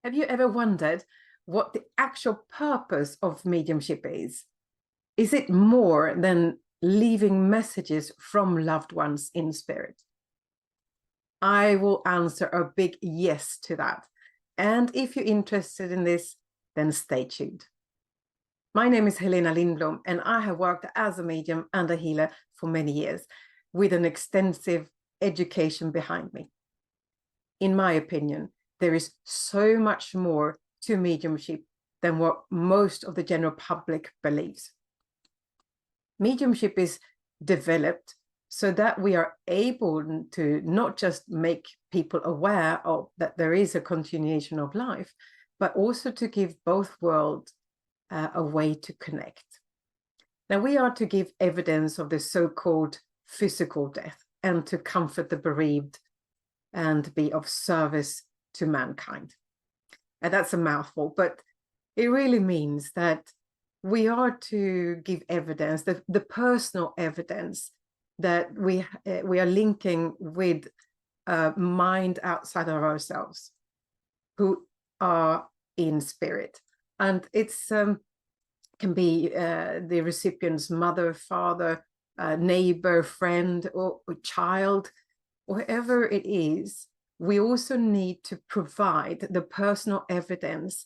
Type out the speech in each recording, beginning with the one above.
Have you ever wondered what the actual purpose of mediumship is? Is it more than leaving messages from loved ones in spirit? I will answer a big yes to that. And if you're interested in this, then stay tuned. My name is Helena Lindblom, and I have worked as a medium and a healer for many years with an extensive education behind me. In my opinion, there is so much more to mediumship than what most of the general public believes. Mediumship is developed so that we are able to not just make people aware of that there is a continuation of life, but also to give both worlds a way to connect. Now, we are to give evidence of the so-called physical death and to comfort the bereaved and be of service to mankind. And that's a mouthful, but it really means that we are to give evidence, the personal evidence that we are linking with a mind outside of ourselves who are in spirit. And it's can be the recipient's mother, father, neighbor, friend, or child, whatever it is. We also need to provide the personal evidence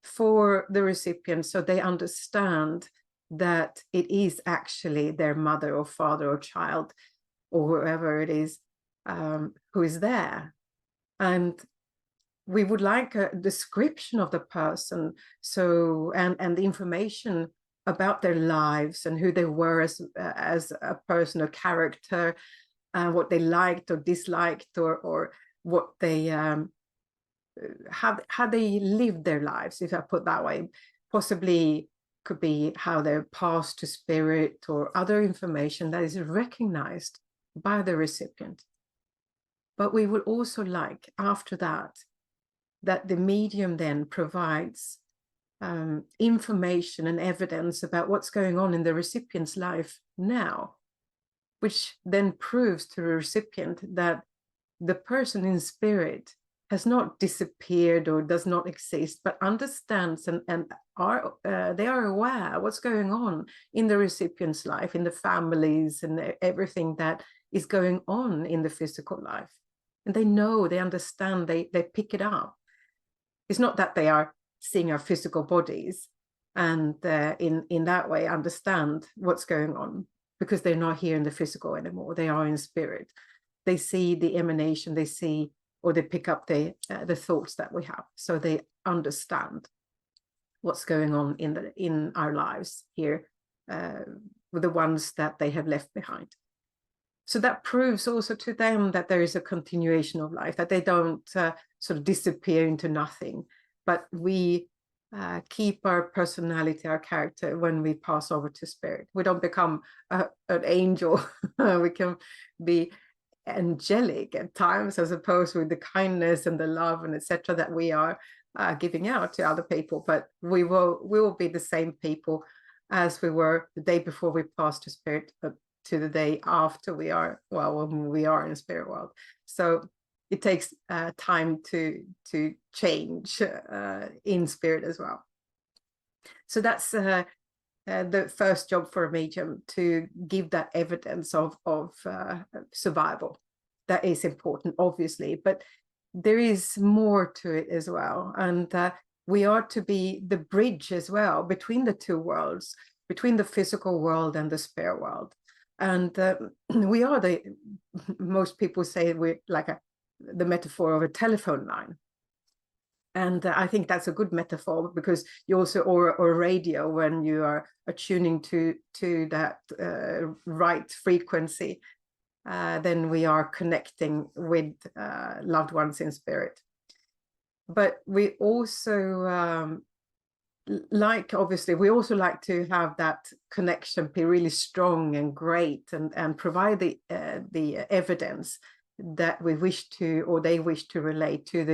for the recipient so they understand that it is actually their mother or father or child or whoever it is who is there. And we would like a description of the person, so and the information about their lives and who they were as a person, a character, what they liked or disliked, or what they how they lived their lives, if I put that way. Possibly could be how they're passed to spirit or other information that is recognized by the recipient. But we would also like, after that the medium then provides information and evidence about what's going on in the recipient's life now, which then proves to the recipient that the person in spirit has not disappeared or does not exist, but understands and are they are aware what's going on in the recipient's life, in the families, and everything that is going on in the physical life. And they know, they understand, they pick it up. It's not that they are seeing our physical bodies and in that way understand what's going on, because they're not here in the physical anymore. They are in spirit. They see the emanation, they see, or they pick up the thoughts that we have, so they understand what's going on in our lives here with the ones that they have left behind. So that proves also to them that there is a continuation of life, that they don't sort of disappear into nothing, but we keep our personality, our character when we pass over to spirit. We don't become an angel. We can be angelic at times, as opposed with the kindness and the love and etc. that we are giving out to other people. But we will be the same people as we were the day before we passed to spirit, to the day after we are, well, when we are in the spirit world. So it takes time to change in spirit as well. So that's the first job for a medium, to give that evidence of survival. That is important, obviously, but there is more to it as well. And we are to be the bridge as well between the two worlds, between the physical world and the spirit world. And we are most people say we're like the metaphor of a telephone line. And I think that's a good metaphor, because you also, or radio, when you are attuning to that right frequency, then we are connecting with loved ones in spirit. But we also obviously, we also like to have that connection be really strong and great, and provide the evidence that we wish to, or they wish to relate to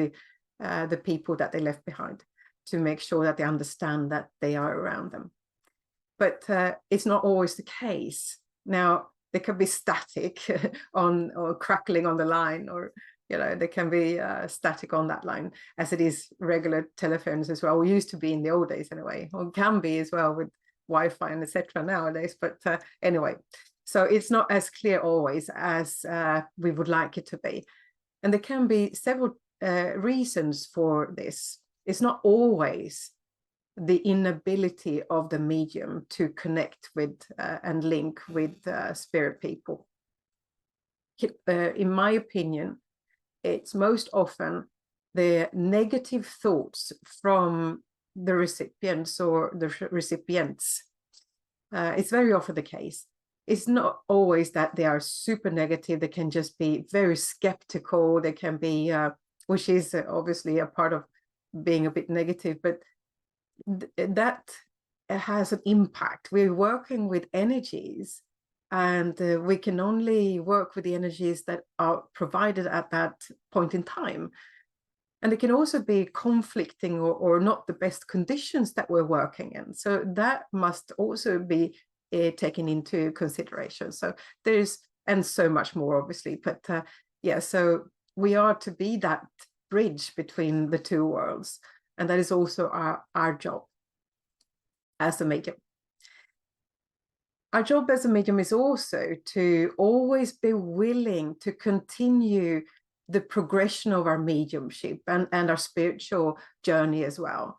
the people that they left behind, to make sure that they understand that they are around them. But it's not always the case. Now, there could be static or crackling on the line, or they can be static on that line, as it is regular telephones as well. We used to be in the old days anyway, or can be as well with Wi-Fi and etc. nowadays. But anyway, so it's not as clear always as we would like it to be. And there can be several reasons for this. It's not always the inability of the medium to connect with and link with spirit people. In my opinion, it's most often the negative thoughts from the recipients or the recipients. It's very often the case. It's not always that they are super negative. They can just be very skeptical. They can be, which is obviously a part of being a bit negative, but that has an impact. We're working with energies, and we can only work with the energies that are provided at that point in time. And it can also be conflicting or not the best conditions that we're working in. So that must also be taken into consideration. So there's, and so much more obviously, but yeah, so we are to be that bridge between the two worlds. And that is also our job as a medium. Our job as a medium is also to always be willing to continue the progression of our mediumship and our spiritual journey as well.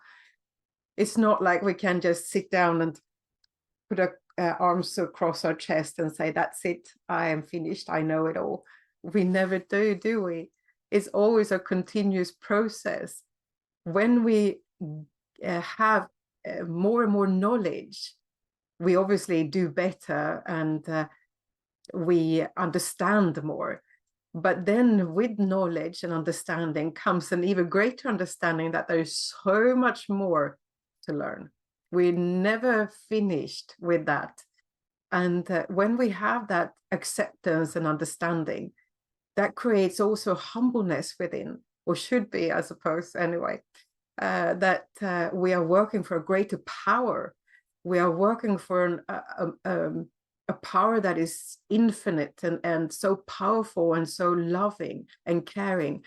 It's not like we can just sit down and put our arms across our chest and say, that's it, I am finished, I know it all. We never do we? It's always a continuous process. When we have more and more knowledge, we obviously do better and we understand more. But then with knowledge and understanding comes an even greater understanding that there is so much more to learn. We're never finished with that. And when we have that acceptance and understanding, that creates also humbleness within, or should be, I suppose, anyway, that we are working for a greater power. We are working for a power that is infinite and so powerful and so loving and caring.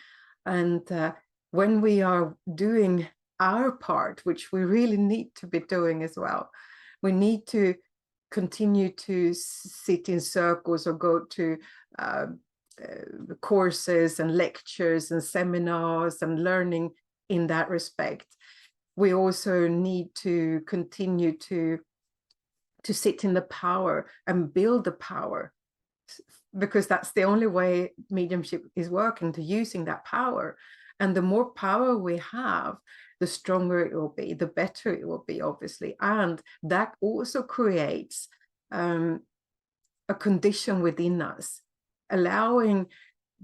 And when we are doing our part, which we really need to be doing as well, we need to continue to sit in circles or go to courses and lectures and seminars and learning in that respect. We also need to continue to sit in the power and build the power, because that's the only way mediumship is working, to using that power. And the more power we have, the stronger it will be, the better it will be, obviously. And that also creates a condition within us, allowing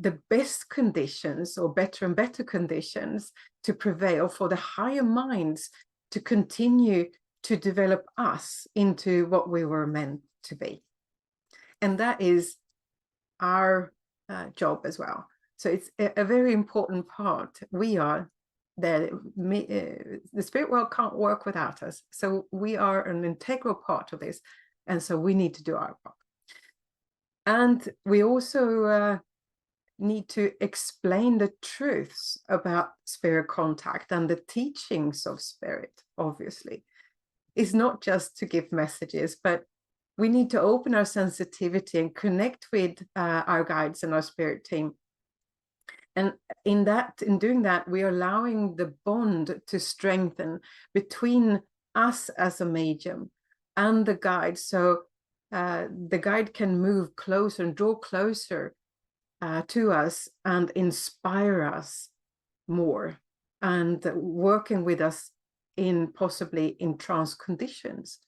the best conditions or better and better conditions to prevail for the higher minds to continue to develop us into what we were meant to be. And that is our job as well. So it's a very important part. We are there. The spirit world can't work without us. So we are an integral part of this. And so we need to do our part. And we also need to explain the truths about spirit contact and the teachings of spirit, obviously. It's not just to give messages, but we need to open our sensitivity and connect with our guides and our spirit team. And in doing that, we are allowing the bond to strengthen between us as a medium and the guide. So the guide can move closer and draw closer to us and inspire us more, and working with us possibly in trance conditions.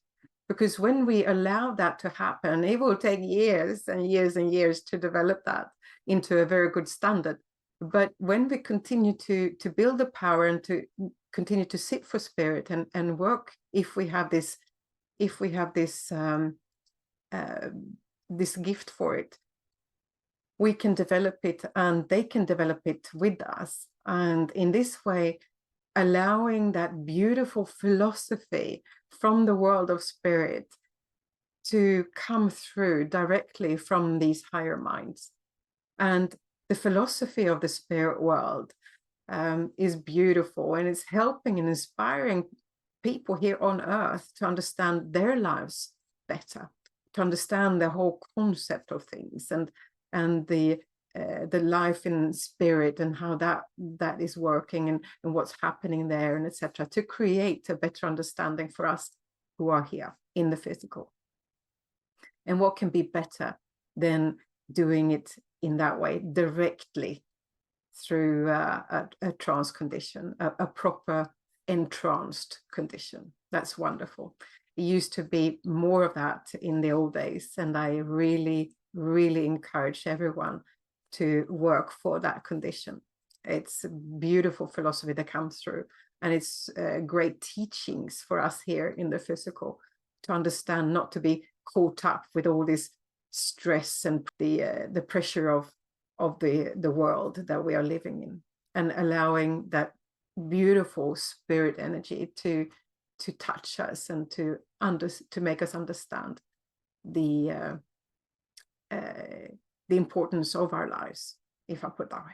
Because when we allow that to happen, it will take years and years and years to develop that into a very good standard. But when we continue to build the power and to continue to sit for spirit and work, if we have this gift for it, we can develop it and they can develop it with us. And in this way, allowing that beautiful philosophy from the world of spirit to come through directly from these higher minds. And the philosophy of the spirit world is beautiful, and it's helping and inspiring people here on earth to understand their lives better, to understand the whole concept of things, and the life in spirit, and how that is working, and what's happening there, and etc., to create a better understanding for us who are here in the physical. And what can be better than doing it in that way, directly through a trance condition, a proper entranced condition. That's wonderful. It used to be more of that in the old days, and I really, really encourage everyone to work for that condition. It's a beautiful philosophy that comes through, and it's great teachings for us here in the physical to understand, not to be caught up with all this stress and the pressure of the world that we are living in, and allowing that beautiful spirit energy to touch us and to make us understand the importance of our lives, if I put it that way.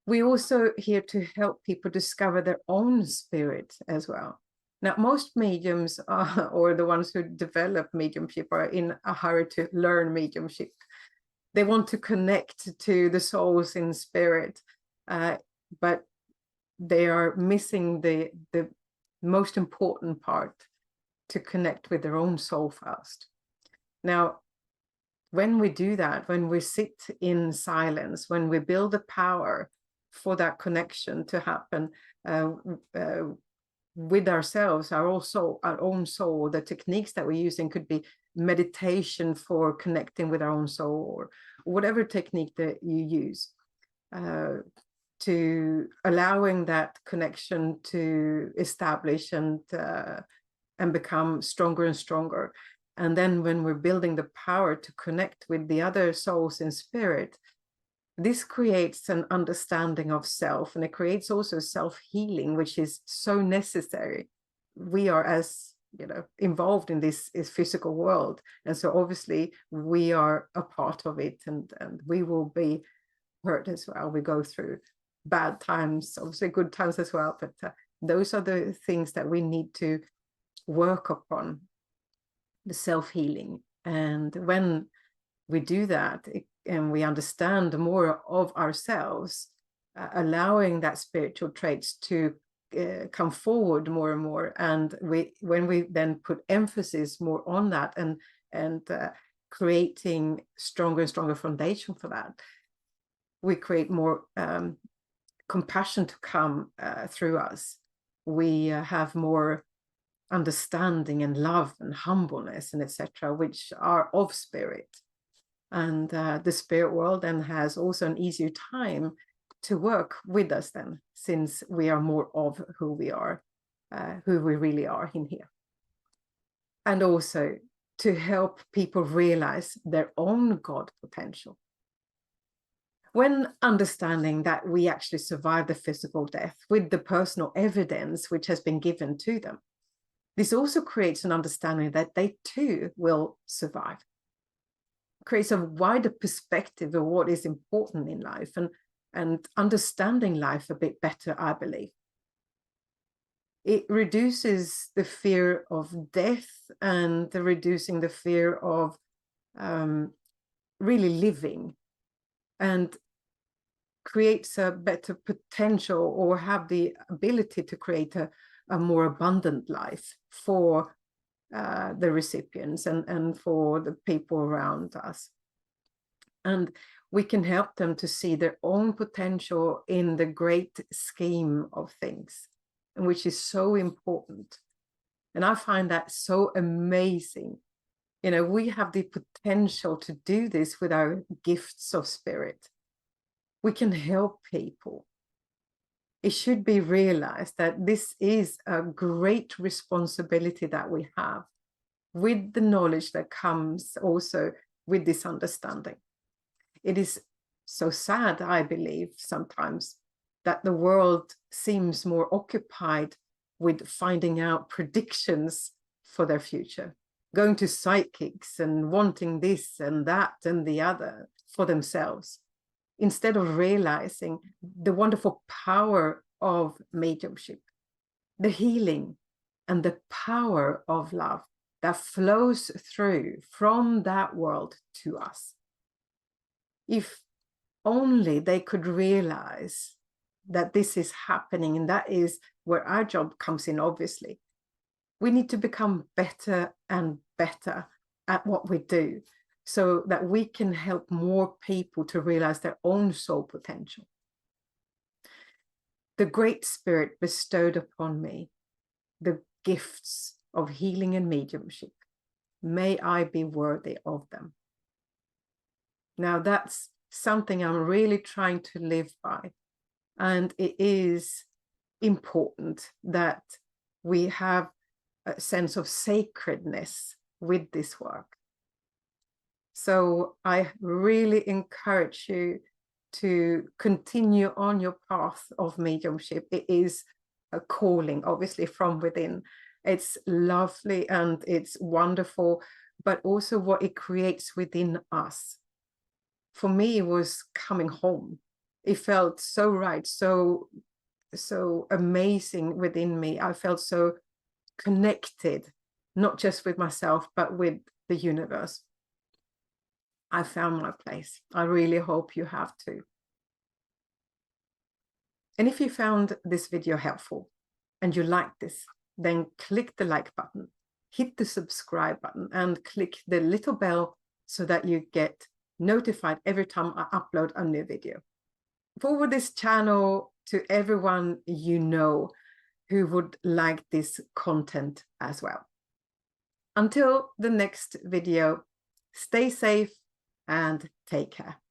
We're also here to help people discover their own spirit as well. Now, most mediums or the ones who develop mediumship are in a hurry to learn mediumship. They want to connect to the souls in spirit, but they are missing the most important part, to connect with their own soul first. Now, when we do that, when we sit in silence, when we build the power for that connection to happen with ourselves, our own soul, the techniques that we're using could be meditation for connecting with our own soul, or whatever technique that you use, to allowing that connection to establish and become stronger and stronger. And then when we're building the power to connect with the other souls in spirit, this creates an understanding of self, and it creates also self-healing, which is so necessary. We are, as you know, involved in this physical world, and so obviously we are a part of it, and we will be hurt as well. We go through bad times, obviously good times as well, but those are the things that we need to work upon, the self-healing. And when we do that, and we understand more of ourselves, allowing that spiritual traits to come forward more and more, and when we then put emphasis more on that, and creating stronger and stronger foundation for that, we create more compassion to come through us. We have more understanding and love and humbleness and etc., which are of spirit. And the spirit world then has also an easier time to work with us then, since we are more of who we are, who we really are in here. And also to help people realize their own God potential. When understanding that we actually survive the physical death with the personal evidence which has been given to them, this also creates an understanding that they too will survive. Creates a wider perspective of what is important in life, and understanding life a bit better, I believe. It reduces the fear of death, and reducing the fear of really living, and creates a better potential, or have the ability to create a more abundant life for the recipients and for the people around us. And we can help them to see their own potential in the great scheme of things, which is so important. And I find that so amazing. You know, we have the potential to do this with our gifts of spirit. We can help people. It should be realized that this is a great responsibility that we have, with the knowledge that comes also with this understanding. It is so sad, I believe, sometimes, that the world seems more occupied with finding out predictions for their future, going to psychics and wanting this and that and the other for themselves, instead of realizing the wonderful power of mediumship, the healing and the power of love that flows through from that world to us. If only they could realize that this is happening, and that is where our job comes in, obviously. We need to become better and better at what we do so that we can help more people to realize their own soul potential. The Great Spirit bestowed upon me the gifts of healing and mediumship. May I be worthy of them. Now that's something I'm really trying to live by. And it is important that we have a sense of sacredness with this work. So I really encourage you to continue on your path of mediumship. It is a calling, obviously, from within. It's lovely and it's wonderful, but also what it creates within us. For me, it was coming home. It felt so right, so amazing within me. I felt so connected, not just with myself, but with the universe. I found my place. I really hope you have too. And if you found this video helpful and you like this, then click the like button, hit the subscribe button, and click the little bell so that you get notified every time I upload a new video. Forward this channel to everyone you know who would like this content as well. Until the next video, stay safe and take care.